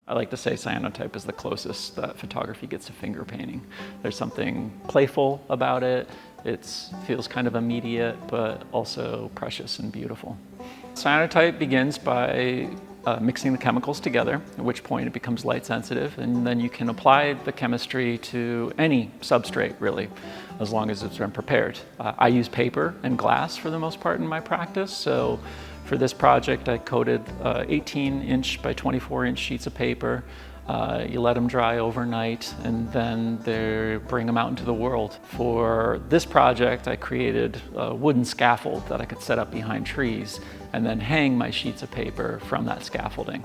I like to say cyanotype is the closest that photography gets to finger painting. There's something playful about it. It feels kind of immediate, but also precious and beautiful. Cyanotype begins by mixing the chemicals together, at which point it becomes light sensitive, and then you can apply the chemistry to any substrate, really, as long as it's been prepared. I use paper and glass for the most part in my practice, so for this project I coated 18-inch by 24-inch sheets of paper. You let them dry overnight and then they bring them out into the world. For this project I created a wooden scaffold that I could set up behind trees and then hang my sheets of paper from that scaffolding.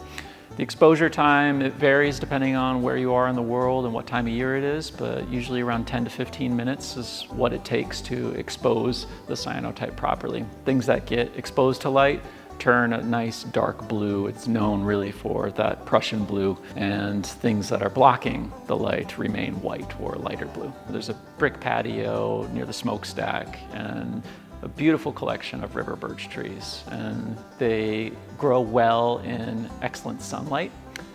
The exposure time, it varies depending on where you are in the world and what time of year it is, but usually around 10 to 15 minutes is what it takes to expose the cyanotype properly. Things that get exposed to light turn a nice dark blue. It's known really for that Prussian blue, and things that are blocking the light remain white or lighter blue. There's a brick patio near the smokestack and a beautiful collection of river birch trees, and they grow well in excellent sunlight.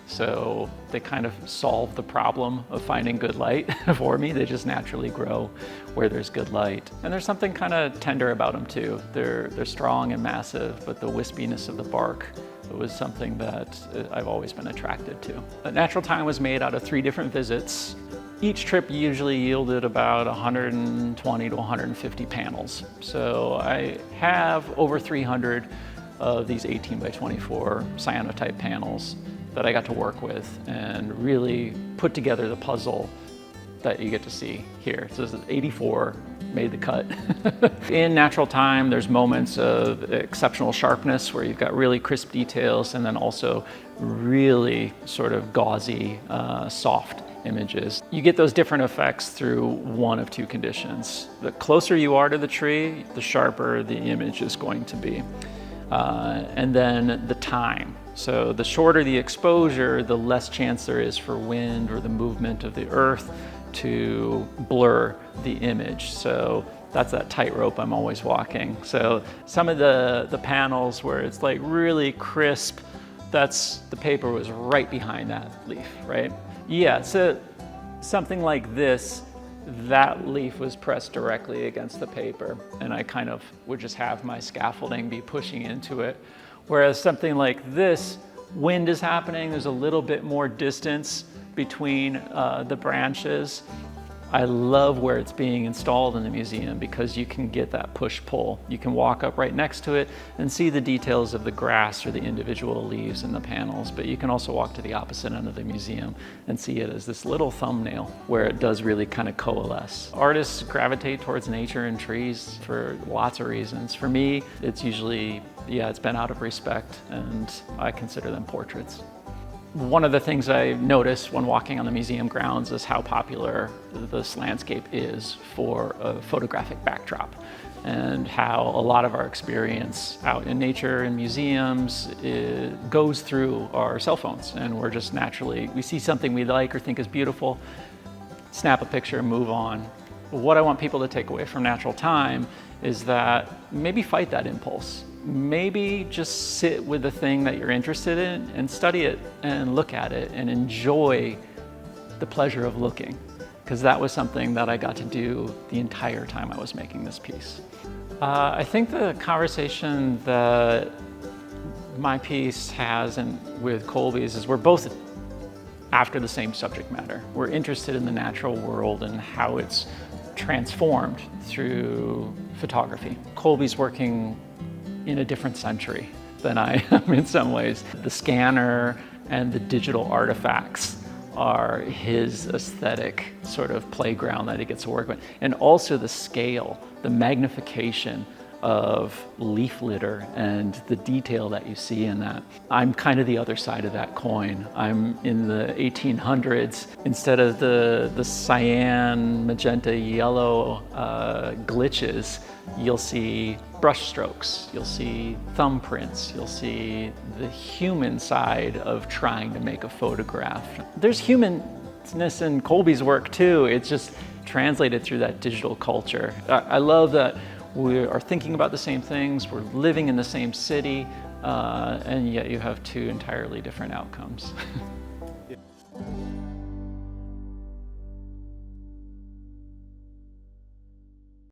So they kind of solve the problem of finding good light for me. They just naturally grow where there's good light. And there's something kind of tender about them too. They're strong and massive, but the wispiness of the bark was something that I've always been attracted to. Natural Time was made out of 3 different visits. Each trip usually yielded about 120 to 150 panels. So I have over 300 of these 18 by 24 cyanotype panels that I got to work with and really put together the puzzle that you get to see here. So this is 84 made the cut. In Natural Time, there's moments of exceptional sharpness where you've got really crisp details, and then also really sort of gauzy, soft images. You get those different effects through one of 2 conditions. The closer you are to the tree, the sharper the image is going to be. And then the time. So the shorter the exposure, the less chance there is for wind or the movement of the earth to blur the image. So that's that tightrope I'm always walking. So some of the panels where it's like really crisp, the paper was right behind that leaf, right? Yeah, so something like this, that leaf was pressed directly against the paper, and I kind of would just have my scaffolding be pushing into it. Whereas something like this, wind is happening, there's a little bit more distance between the branches. I love where it's being installed in the museum because you can get that push-pull. You can walk up right next to it and see the details of the grass or the individual leaves in the panels, but you can also walk to the opposite end of the museum and see it as this little thumbnail where it does really kind of coalesce. Artists gravitate towards nature and trees for lots of reasons. For me, it's usually, it's been out of respect, and I consider them portraits. One of the things I noticed when walking on the museum grounds is how popular this landscape is for a photographic backdrop, and how a lot of our experience out in nature and museums goes through our cell phones, and we're just naturally, we see something we like or think is beautiful, snap a picture and move on. What I want people to take away from Natural Time is that maybe fight that impulse. Maybe just sit with the thing that you're interested in and study it and look at it and enjoy the pleasure of looking, because that was something that I got to do the entire time I was making this piece. I think the conversation that my piece has with Colby's is we're both after the same subject matter. We're interested in the natural world and how it's transformed through photography. Colby's working in a different century than I am in some ways. The scanner and the digital artifacts are his aesthetic sort of playground that he gets to work with. And also the scale, the magnification of leaf litter and the detail that you see in that. I'm kind of the other side of that coin. I'm in the 1800s. Instead of the cyan, magenta, yellow glitches, you'll see brush strokes, you'll see thumbprints, you'll see the human side of trying to make a photograph. There's humanness in Colby's work too. It's just translated through that digital culture. I love that we are thinking about the same things, we're living in the same city, and yet you have 2 entirely different outcomes.